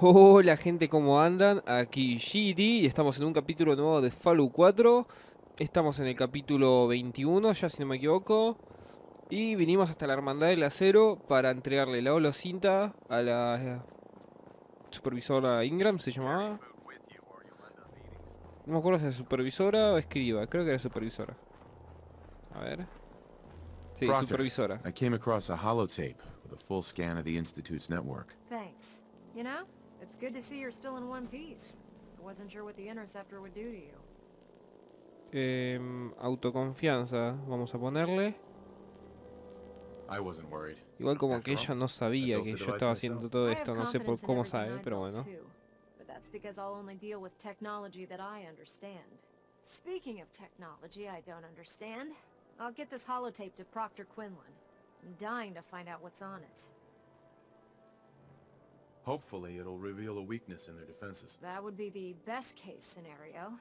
Hola gente, ¿cómo andan? Aquí G.O.T.Y y estamos en un capítulo nuevo de Fallout 4. Estamos en el capítulo 21, ya si no me equivoco. Y vinimos hasta la Hermandad del Acero para entregarle la holocinta a la supervisora Ingram, se llamaba. No me acuerdo si era supervisora o escriba, creo que era supervisora. A ver. Sí, Proctor, supervisora. I came across a holotape with a full scan of the Institute's network. Thanks. You know, it's good to see you're still in one piece. I wasn't sure what the interceptor would do to you. Autoconfianza, vamos a ponerle. I wasn't worried. Igual como que After all, ella no I sabía built que the yo device estaba myself. haciendo todo I have esto, no sé por confidence in cómo everything sabe, I pero built bueno. too, but that's because I'll only deal with technology that I understand. Speaking of technology I don't understand, I'll get this holotape to Proctor Quinlan. I'm dying to find out what's on it. Hopefully, it'll reveal a weakness in their defenses. That would be the best case scenario.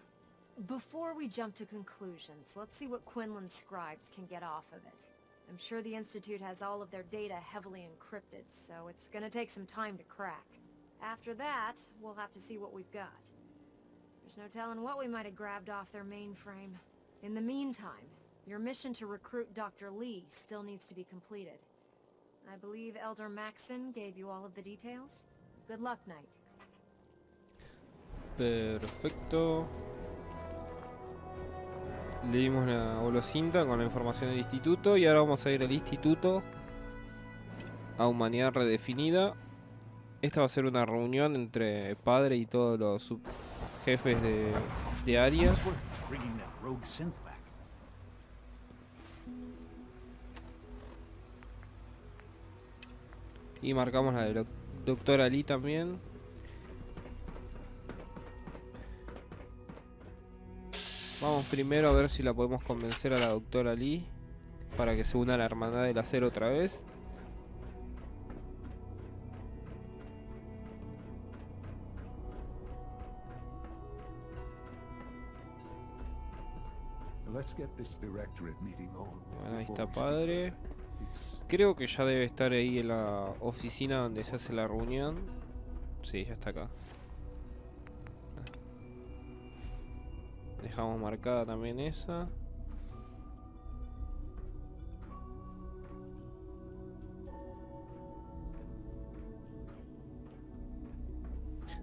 Before we jump to conclusions, let's see what Quinlan's scribes can get off of it. I'm sure the Institute has all of their data heavily encrypted, so it's gonna take some time to crack. After that, we'll have to see what we've got. There's no telling what we might have grabbed off their mainframe. In the meantime, your mission to recruit Dr. Lee still needs to be completed. I believe Elder Maxon gave you all of the details? Good luck, Knight. Perfecto. Le dimos la holocinta con la información del instituto y ahora vamos a ir al instituto a Humanidad Redefinida. Esta va a ser una reunión entre padre y todos los subjefes de área. Y marcamos la de la doctora Lee también. Vamos primero a ver si la podemos convencer a la doctora Lee para que se una a la Hermandad del Acero otra vez. Bueno, ahí está padre. Creo que ya debe estar ahí en la oficina donde se hace la reunión. Sí, ya está acá. Dejamos marcada también esa.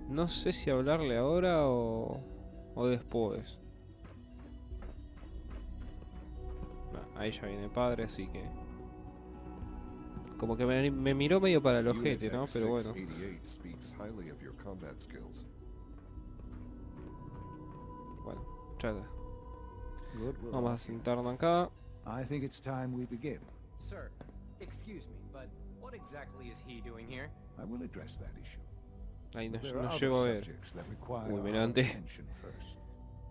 No sé si hablarle ahora o después. Ahí ya viene padre, así que... Como que me miró medio para el ojete, ¿no? Pero bueno. Bueno, ya. Vamos a sentarnos acá. I think it's time we begin. Sir, excuse me, but what exactly is he doing here? I will address that issue. Ahí no There are other llego a ver. subjects that require Uy, me our levanté. attention first.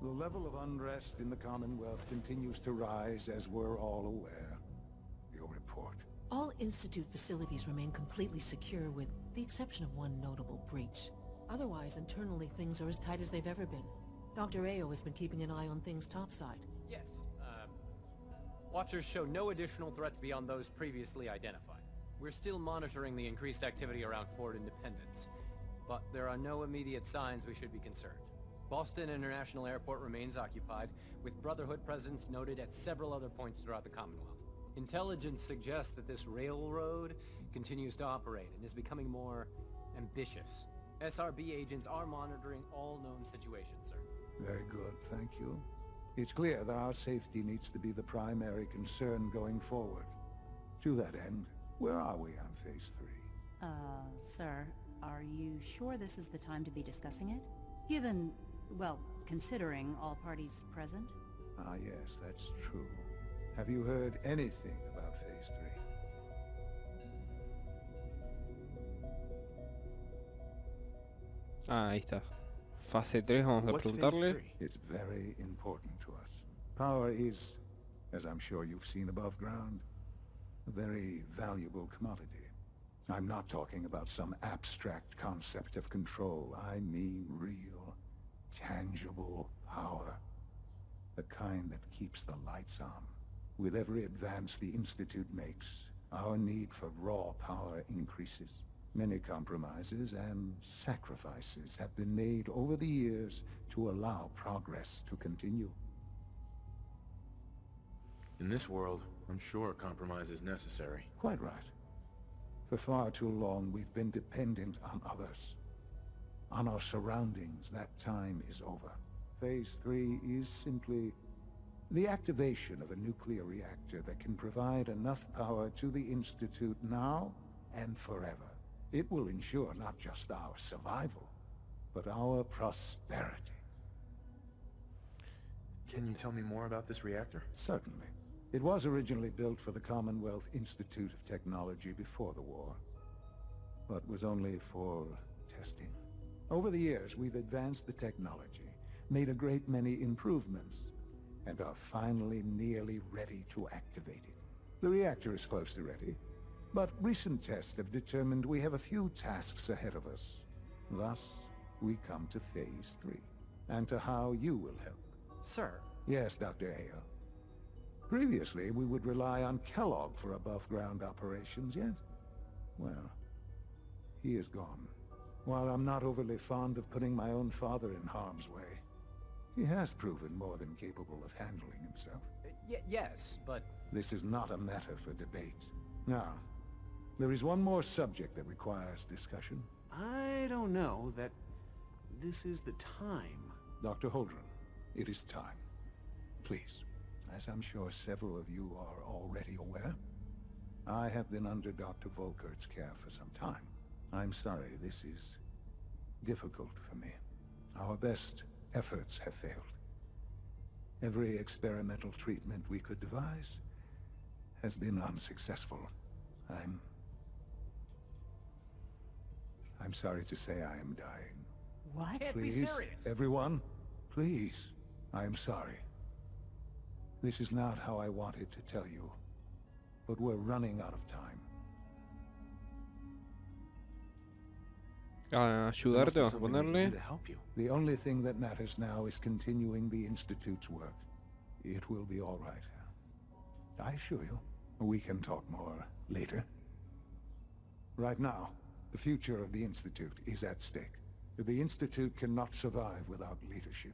The level of unrest in the Commonwealth continues to rise, as we're all aware. Your report. All Institute facilities remain completely secure with the exception of one notable breach. Otherwise, internally things are as tight as they've ever been. Dr. Ao has been keeping an eye on things topside. Yes, Watchers show no additional threats beyond those previously identified. We're still monitoring the increased activity around Fort Independence, but there are no immediate signs we should be concerned. Boston International Airport remains occupied, with Brotherhood presence noted at several other points throughout the Commonwealth. Intelligence suggests that this railroad continues to operate and is becoming more ambitious. SRB agents are monitoring all known situations, sir. Very good, thank you. It's clear that our safety needs to be the primary concern going forward. To that end, where are we on Phase 3? Sir, are you sure this is the time to be discussing it? Given, well, considering all parties present? Ah, yes, that's true. Have you heard anything about Phase 3? Ah, ahí está. Fase 3, vamos a What's phase preguntarle. 3? It's very important to us. Power is, as I'm sure you've seen above ground, a very valuable commodity. I'm not talking about some abstract concept of control. I mean real, tangible power. The kind that keeps the lights on. With every advance the Institute makes, our need for raw power increases. Many compromises and sacrifices have been made over the years to allow progress to continue. In this world, I'm sure compromise is necessary. Quite right. For far too long, we've been dependent on others. On our surroundings, that time is over. Phase 3 is simply the activation of a nuclear reactor that can provide enough power to the Institute now and forever. It will ensure not just our survival, but our prosperity. Can you tell me more about this reactor? Certainly. It was originally built for the Commonwealth Institute of Technology before the war, but was only for testing. Over the years, we've advanced the technology, made a great many improvements, and are finally nearly ready to activate it. The reactor is close to ready, but recent tests have determined we have a few tasks ahead of us. Thus, we come to Phase 3, and to how you will help. Sir. Yes, Dr. Ayo. Previously, we would rely on Kellogg for above-ground operations, yet, well, he is gone. While I'm not overly fond of putting my own father in harm's way, he has proven more than capable of handling himself. Yes, but... This is not a matter for debate. Now, there is one more subject that requires discussion. I don't know that this is the time. Dr. Holdren, it is time. Please. As I'm sure several of you are already aware, I have been under Dr. Volkert's care for some time. I'm sorry, this is difficult for me. Our best efforts have failed. Every experimental treatment we could devise has been unsuccessful. I'm sorry to say I am dying. What? Can't be Please, serious. everyone, please, I am sorry. This is not how I wanted to tell you, but we're running out of time. Ayudarte, vamos a ponerle. To help you. The only thing that matters now is continuing the Institute's work. It will be all right. I assure you, we can talk more later. Right now, the future of the Institute is at stake. The Institute cannot survive without leadership.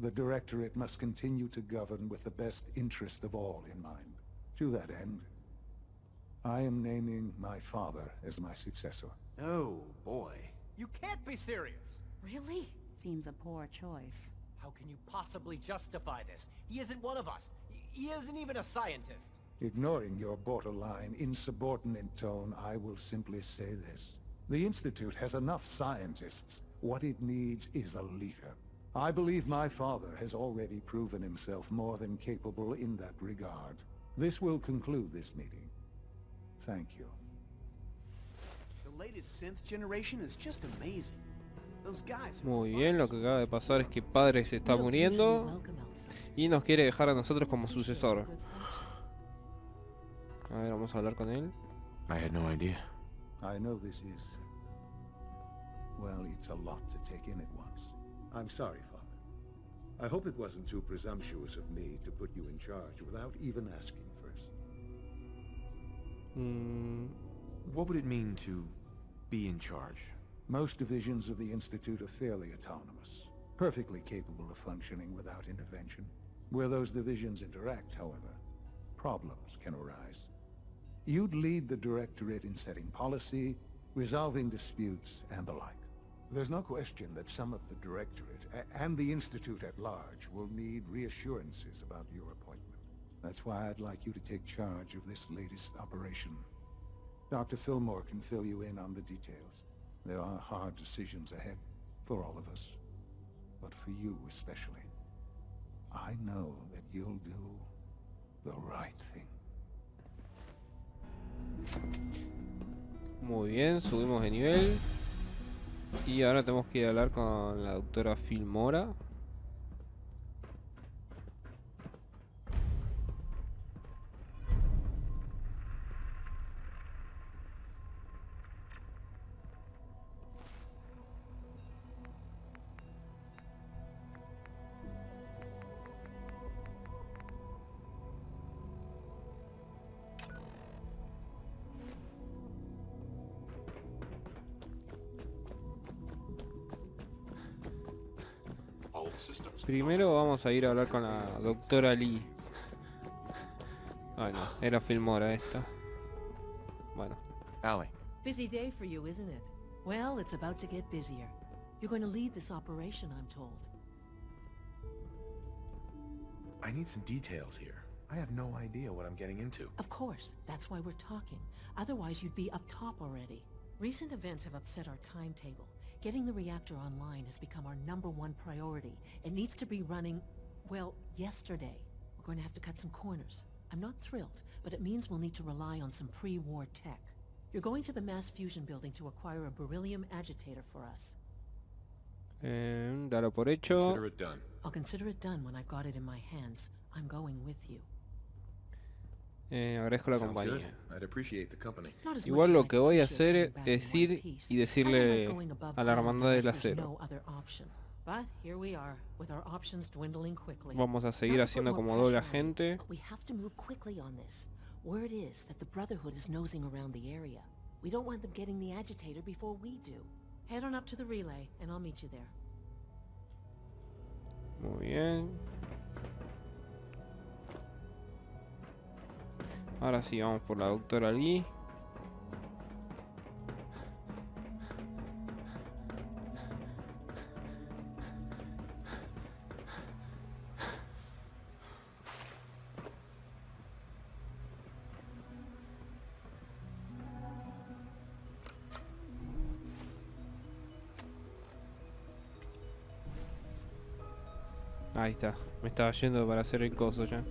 The Directorate must continue to govern with the best interest of all in mind. To that end, I am naming my father as my successor. Oh, boy. You can't be serious! Really? Seems a poor choice. How can you possibly justify this? He isn't one of us. He isn't even a scientist. Ignoring your borderline, insubordinate tone, I will simply say this. The Institute has enough scientists. What it needs is a leader. I believe my father has already proven himself more than capable in that regard. This will conclude this meeting. Thank you. The latest synth generation is just amazing. Those guys are Muy bien, lo que acaba de pasar es que padre se está muriendo y nos quiere dejar a nosotros como sucesor. A ver, vamos a hablar con él. I had no idea. I know this is... well, it's a lot to take in at once. I'm sorry, Father. I hope it wasn't too presumptuous of me to put you in charge without even asking first. What would it mean to be in charge? Most divisions of the Institute are fairly autonomous, perfectly capable of functioning without intervention. Where those divisions interact, however, problems can arise. You'd lead the Directorate in setting policy, resolving disputes, and the like. There's no question that some of the Directorate, and the Institute at large, will need reassurances about your appointment. That's why I'd like you to take charge of this latest operation. Dr. Fillmore can fill you in on the details. There are hard decisions ahead, for all of us. But for you especially. I know that you'll do the right thing. Muy bien, subimos de nivel. Y ahora tenemos que ir a hablar con la doctora Fillmore. Primero vamos a ir a hablar con la doctora Lee. Ay no, era Filmora esta. Bueno. Allie, Busy day for you, isn't it? Well, it's about to get busier. You're going to lead this operation, I'm told. I need some details here. I have no idea what I'm getting into. Of course, that's why we're talking. Otherwise, you'd be up top already. Recent events have upset our timetable. Getting the reactor online has become our #1 priority. It needs to be running, well, yesterday. We're going to have to cut some corners. I'm not thrilled, but it means we'll need to rely on some pre-war tech. You're going to the mass fusion building to acquire a beryllium agitator for us. Dalo por hecho. Consider it done. I'll consider it done when I've got it in my hands. I'm going with you. Agradezco la Sounds good. compañía. I'd appreciate the company. Not as much Igual as lo I que voy a appreciate hacer getting es back in ir one y piece. I don't decirle like going above a la ground Hermandad del unless there's Acero. no other option. But here we are, with our options dwindling quickly. Vamos a seguir Not to put haciendo more como doble pressure on you, agente. but we have to move quickly on this. Word is that the Brotherhood is nosing around the area. We don't want them getting the agitator before we do. Head on up to the relay, and I'll meet you there. Muy bien. Ahora sí, vamos por la doctora Lee. Ahí está, me estaba yendo para hacer el coso ya.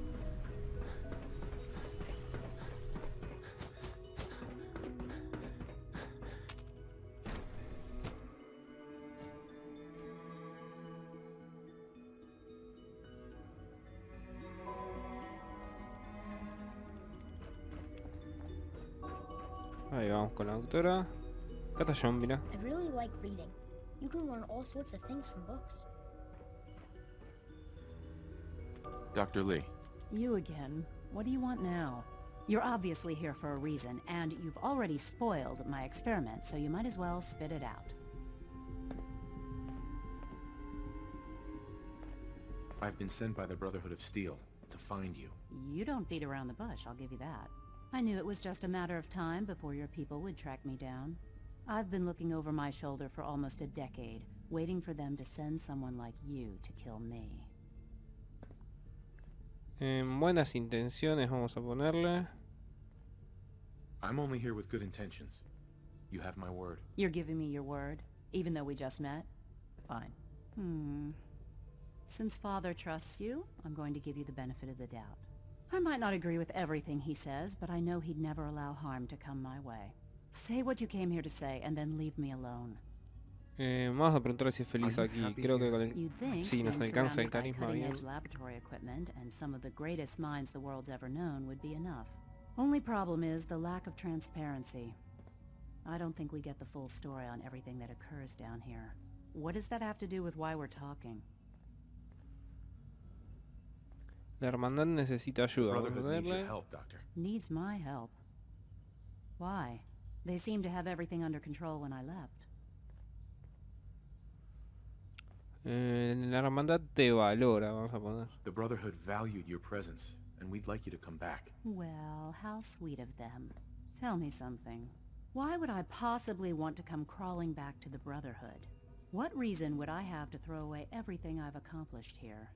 Ahí vamos con la doctora. Acá está John, mira. I really like reading. You can learn all sorts of things from books. Dr. Lee. You again. What do you want now? You're obviously here for a reason, and you've already spoiled my experiment, so you might as well spit it out. I've been sent by the Brotherhood of Steel to find you. You don't beat around the bush, I'll give you that. I knew it was just a matter of time before your people would track me down. I've been looking over my shoulder for almost a decade, waiting for them to send someone like you to kill me. En buenas intenciones vamos a ponerle. I'm only here with good intentions. You have my word. You're giving me your word, even though we just met? Fine. Since Father trusts you, I'm going to give you the benefit of the doubt. I might not agree with everything he says, but I know he'd never allow harm to come my way. Say what you came here to say, and then leave me alone. Vamos a preguntarle si es feliz Are you aquí. happy Creo que here? con el... You'd think, Sí, nos being alcanza el surrounded by carisma bien. cutting-edge laboratory equipment and some of the greatest minds the world's ever known would be enough. Only problem is the lack of transparency. I don't think we get the full story on everything that occurs down here. What does that have to do with why we're talking? La hermandad necesita The ayuda. Vamos a Brotherhood needs your ponerle. help, Doctor. Needs my help. Why? They seemed to have everything under control when I left. La hermandad te valora, vamos a poner. The Brotherhood valued your presence, and we'd like you to come back. Well, how sweet of them. Tell me something. Why would I possibly want to come crawling back to the Brotherhood? What reason would I have to throw away everything I've accomplished here?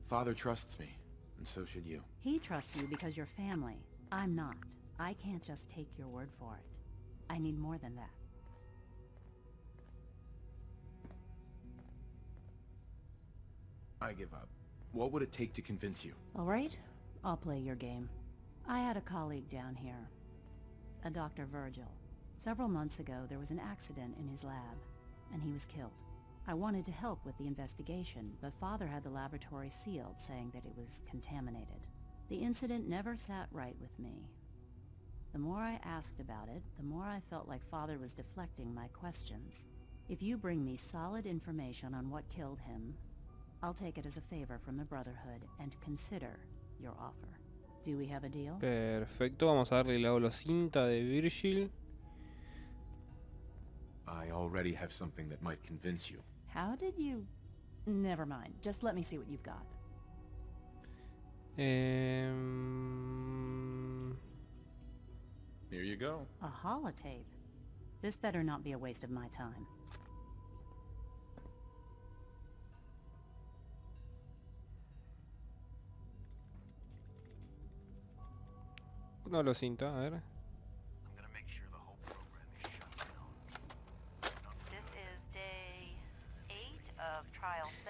Father trusts me, and so should you. He trusts you because you're family. I'm not. I can't just take your word for it. I need more than that. I give up. What would it take to convince you? All right, I'll play your game. I had a colleague down here, a Dr. Virgil. Several months ago, there was an accident in his lab, and he was killed. I wanted to help with the investigation, but Father had the laboratory sealed, saying that it was contaminated. The incident never sat right with me. The more I asked about it, the more I felt like Father was deflecting my questions. If you bring me solid information on what killed him, I'll take it as a favor from the Brotherhood and consider your offer. Do we have a deal? Perfecto, vamos a darle la holocinta de Virgil. I already have something that might convince you. How did you... Never mind. Just let me see what you've got. Here you go. A holotape. This better not be a waste of my time. No lo siento, a ver.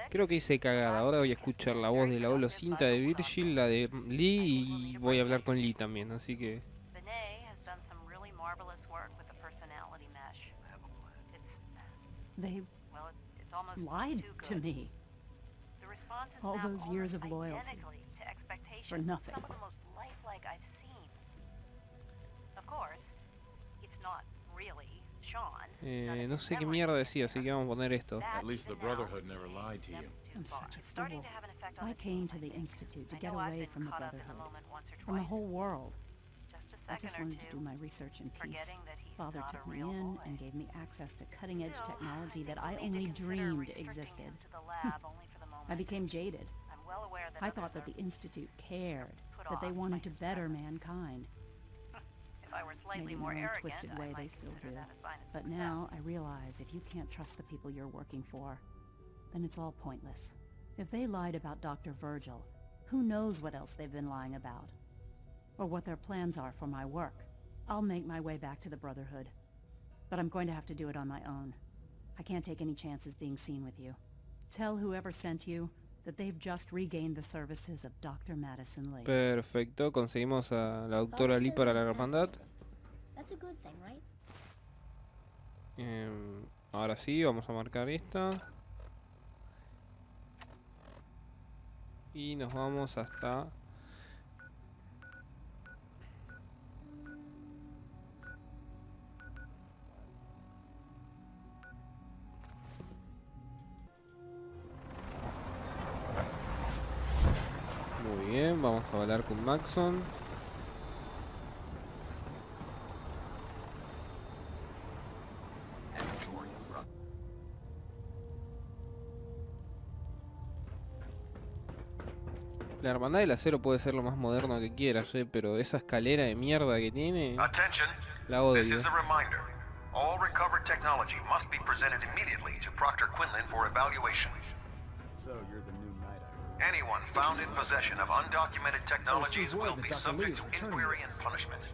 Creo que hice cagada. Ahora voy a escuchar la voz de la holocinta de Virgil, la de Lee, y voy a hablar con Lee también, así que... They lied to me. All those years of loyalty. For nothing. No sé qué mierda decía, así que vamos a poner esto. At least the Brotherhood never lied to you. I'm such a fool. I came to the Institute to get away from the Brotherhood. From the whole world. I just wanted to do my research in peace. Father took me in and gave me access to cutting-edge technology that I only dreamed existed. I became jaded. I thought that the Institute cared, that they wanted to better mankind. Maybe in their own twisted way they still do. But now I realize if you can't trust the people you're working for, then it's all pointless. If they lied about Dr. Virgil, who knows what else they've been lying about? Or what their plans are for my work. I'll make my way back to the Brotherhood. But I'm going to have to do it on my own. I can't take any chances being seen with you. Tell whoever sent you that they've just regained the services of Dr. Madison Lee. Perfecto, conseguimos a la doctora Lee para la Hermandad. That's a good thing, right? Ahora sí, vamos a marcar esta. Y nos vamos hasta... Muy bien, vamos a hablar con Maxon. La Hermandad del Acero puede ser lo más moderno que quieras, pero esa escalera de mierda que tiene, la odio. This is a reminder. All recovered technology must be presented immediately to Proctor Quinlan for evaluation. So you're the new knight I heard. Anyone found in possession of undocumented technologies will be subject to inquiry and punishment.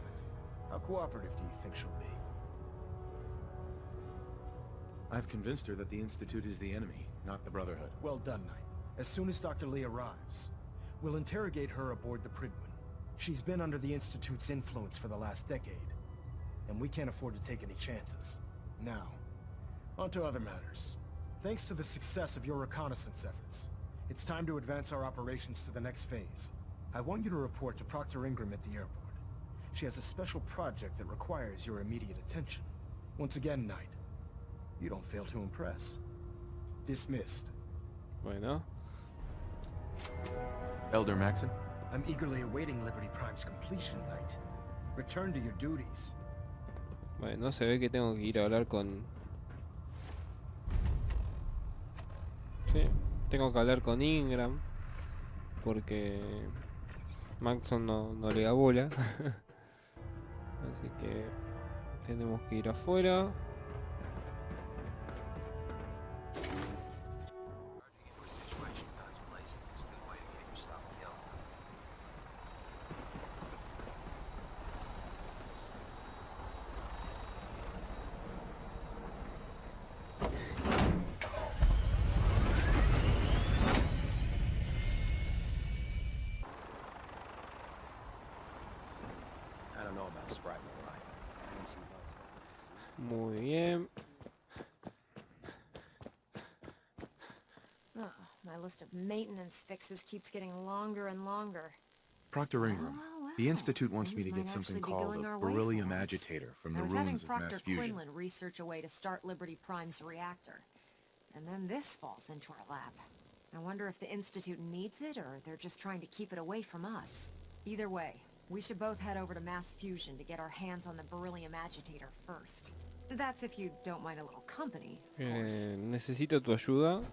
How cooperative do you think she'll be? I've convinced her that the Institute is the enemy, not the Brotherhood. Well done, Knight. As soon as Dr. Lee arrives, we'll interrogate her aboard the Prydwen. She's been under the Institute's influence for the last decade, and we can't afford to take any chances. Now, on to other matters. Thanks to the success of your reconnaissance efforts, it's time to advance our operations to the next phase. I want you to report to Proctor Ingram at the airport. She has a special project that requires your immediate attention. Once again, Knight, you don't fail to impress. Dismissed. Bueno. Elder Maxon? I'm eagerly awaiting Liberty Prime's completion, Knight. Return to your duties. Bueno, se ve que tengo que ir a hablar con... Sí, tengo que hablar con Ingram. Porque... Maxon no le da bola. Así que... tenemos que ir afuera. Muy bien. Oh, my list of maintenance fixes keeps getting longer and longer. Proctor Ingram, the Institute wants me to get something called a beryllium agitator from the ruins of mass fusion. Quinlan research a way to start Liberty Prime's reactor. And then this falls into our lap. I wonder if the Institute needs it, or they're just trying to keep it away from us. Either way, we should both head over to mass fusion to get our hands on the beryllium agitator first. That's if you don't mind a little company, of course. Necesito tu ayuda.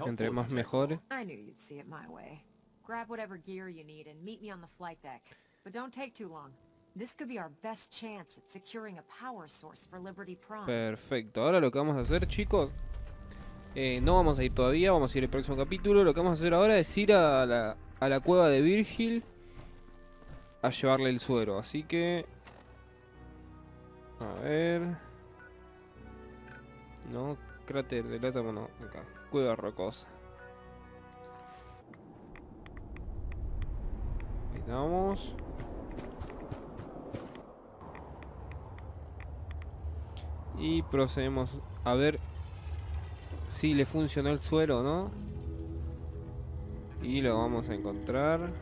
Entre más mejor. I knew you'd see it my way. Grab whatever gear you need and meet me on the flight deck. But don't take too long. This could be our best chance at securing a power source for Liberty Prime. Perfecto. Ahora lo que vamos a hacer, chicos, no vamos a ir todavía, vamos a ir al próximo capítulo. Lo que vamos a hacer ahora es ir a la cueva de Virgil a llevarle el suero. Así que... a ver... no, cráter del átomo no, acá. Cueva rocosa. Ahí estamos. Y procedemos a ver si le funcionó el suero o no. Y lo vamos a encontrar.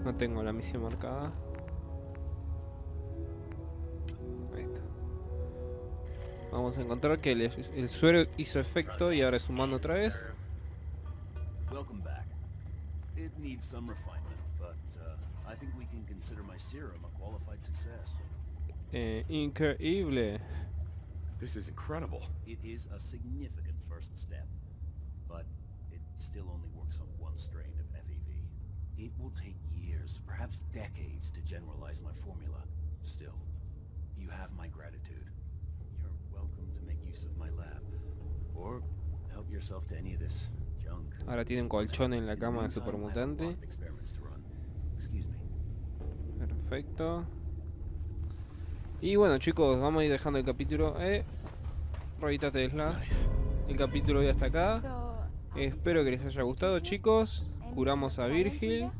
No tengo la misión marcada. Ahí está. Vamos a encontrar que el suero hizo efecto y ahora es humano otra vez. Welcome back. It needs some refinement, but I think we can consider my serum a qualified success. Increíble. This is incredible. It is a significant first step, but it still only works on one strain of FEV. It will take years, perhaps decades, to generalize my formula. Still, you have my gratitude. You're welcome to make use of my lab, or help yourself to any of this junk. Ahora tiene un colchón en la cama de supermutante. Perfecto. Y bueno, chicos, vamos a ir dejando el capítulo. Ruedita Tesla. El capítulo ya está acá. Espero que les haya gustado, chicos. Curamos a Virgil.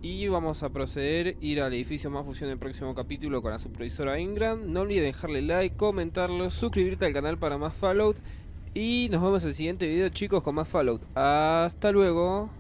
Y vamos a proceder a ir al edificio más fusión en el próximo capítulo con la supervisora Ingram. No olviden dejarle like, comentarlo, suscribirte al canal para más Fallout. Y nos vemos en el siguiente video, chicos, con más Fallout. Hasta luego.